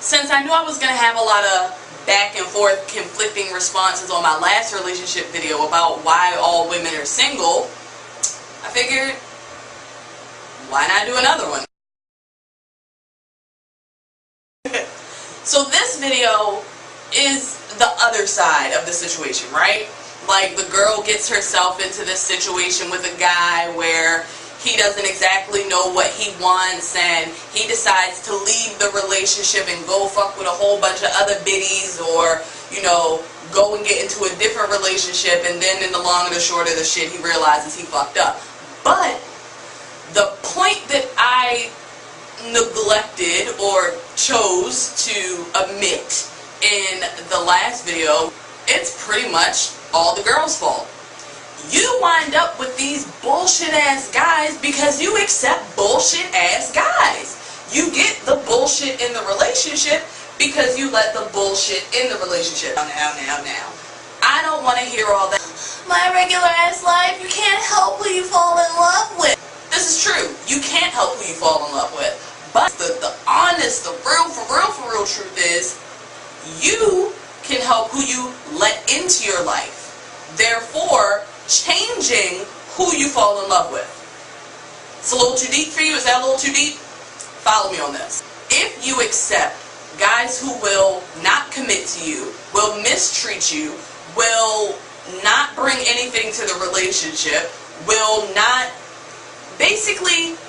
Since I knew I was going to have a lot of back and forth conflicting responses on my last relationship video about why all women are single, I figured, why not do another one? So this video is the other side of the situation, right? Like, the girl gets herself into this situation with a guy where he doesn't exactly know what he wants, and he decides to leave the relationship and go fuck with a whole bunch of other biddies, or, you know, go and get into a different relationship, and then in the long and the short of the shit, he realizes he fucked up. But the point that I neglected or chose to omit in the last video, it's pretty much all the girl's fault. You wind up with these bullshit ass guys because you accept bullshit ass guys. You get the bullshit in the relationship because you let the bullshit in the relationship. Now. I don't want to hear all that. My regular ass life, you can't help who you fall in love with. This is true. You can't help who you fall in love with. But the honest, the real, for real truth is, you can help who you let into your life. Therefore, changing who you fall in love with. It's a little too deep for you? Is that a little too deep? Follow me on this. If you accept guys who will not commit to you, will mistreat you, will not bring anything to the relationship, will not basically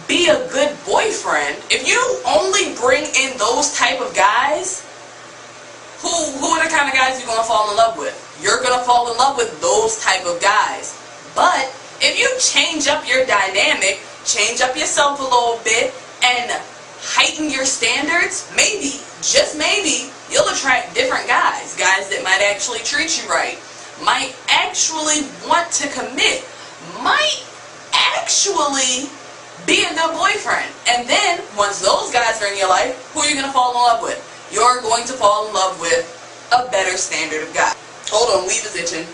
be a good boyfriend, if you only bring in those type of guys, who are the kind of guys you're going to fall in love with? You're going to fall in love with those type of guys. But if you change up your dynamic, change up yourself a little bit, and heighten your standards, maybe, just maybe, you'll attract different guys. Guys that might actually treat you right, might actually want to commit, might actually be a good boyfriend. And then, once those guys are in your life, who are you going to fall in love with? You're going to fall in love with a better standard of guy. Hold on, weave is itching.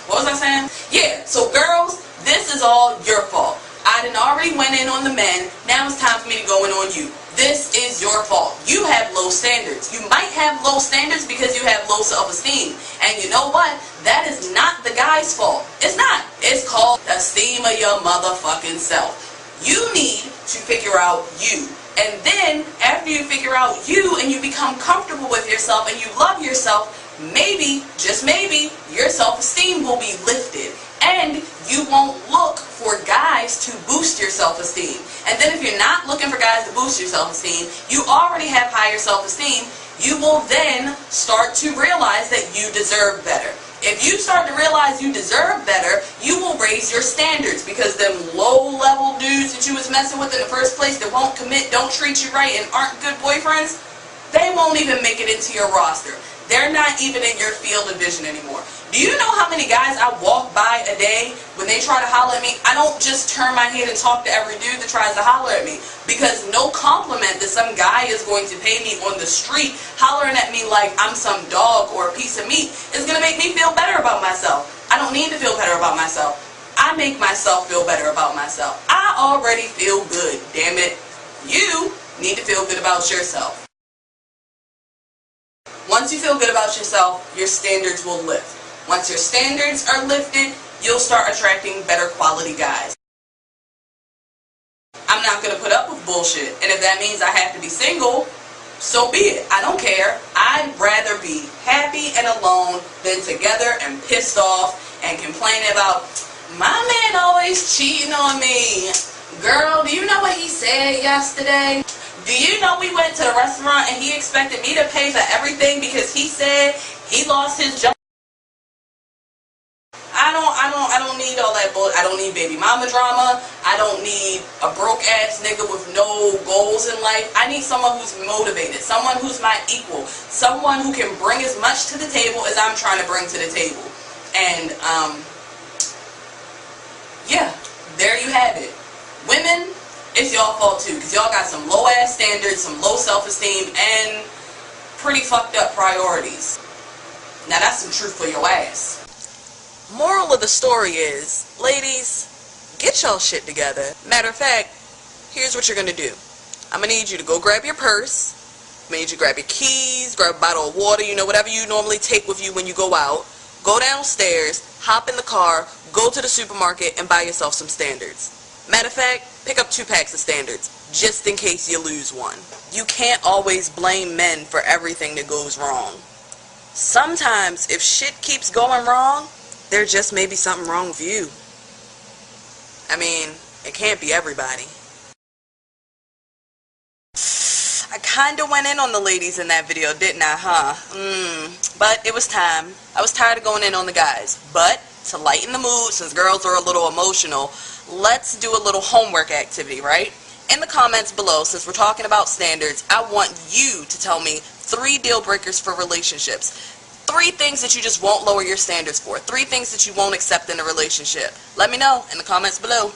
What was I saying? Yeah, so girls, this is all your fault. I done already went in on the men. Now it's time for me to go in on you. This is your fault. You have low standards. You might have low standards because you have low self-esteem. And you know what? That is not the guy's fault. It's not. It's called esteem of your motherfucking self. You need to figure out you. And then, after you figure out you and you become comfortable with yourself and you love yourself, maybe, just maybe, your self-esteem will be lifted. And you won't look for guys to boost your self-esteem. And then if you're not looking for guys to boost your self-esteem, you already have higher self-esteem, you will then start to realize that you deserve better. If you start to realize you deserve better, you will raise your standards, because them low-level dudes that you was messing with in the first place that won't commit, don't treat you right, and aren't good boyfriends, they won't even make it into your roster. They're not even in your field of vision anymore. Do you know how many guys I walk by a day when they try to holler at me? I don't just turn my head and talk to every dude that tries to holler at me, because no compliment that some guy is going to pay me on the street hollering at me like I'm some dog or a piece of meat is going to make me feel better about myself. I don't need to feel better about myself. I make myself feel better about myself. I already feel good, damn it. You need to feel good about yourself. Once you feel good about yourself, your standards will lift. Once your standards are lifted, you'll start attracting better quality guys. I'm not going to put up with bullshit, and if that means I have to be single, so be it. I don't care. I'd rather be happy and alone than together and pissed off and complaining about, my man always cheating on me. Girl, do you know what he said yesterday? Do you know we went to the restaurant and he expected me to pay for everything because he said he lost his job? I don't need all that bull. I don't need baby mama drama. I don't need a broke ass nigga with no goals in life. I need someone who's motivated, someone who's my equal, someone who can bring as much to the table as I'm trying to bring to the table. And yeah, there you have it. Women, it's y'all fault too, because y'all got some low ass standards, some low self-esteem, and pretty fucked up priorities. Now that's some truth for your ass. Moral of the story is, ladies, get y'all shit together. Matter of fact, here's what you're gonna do. I'm going to need you to go grab your purse. I'm going to need you to grab your keys, grab a bottle of water, you know, whatever you normally take with you when you go out. Go downstairs, hop in the car, go to the supermarket, and buy yourself some Standards. Matter of fact, pick up 2 packs of Standards, just in case you lose one. You can't always blame men for everything that goes wrong. Sometimes, if shit keeps going wrong, there just may be something wrong with you. I mean, it can't be everybody. I kinda went in on the ladies in that video, didn't I, huh? But it was time. I was tired of going in on the guys. But, to lighten the mood, since girls are a little emotional, let's do a little homework activity, right? In the comments below, since we're talking about standards, I want you to tell me 3 deal breakers for relationships. 3 things that you just won't lower your standards for. 3 things that you won't accept in a relationship. Let me know in the comments below.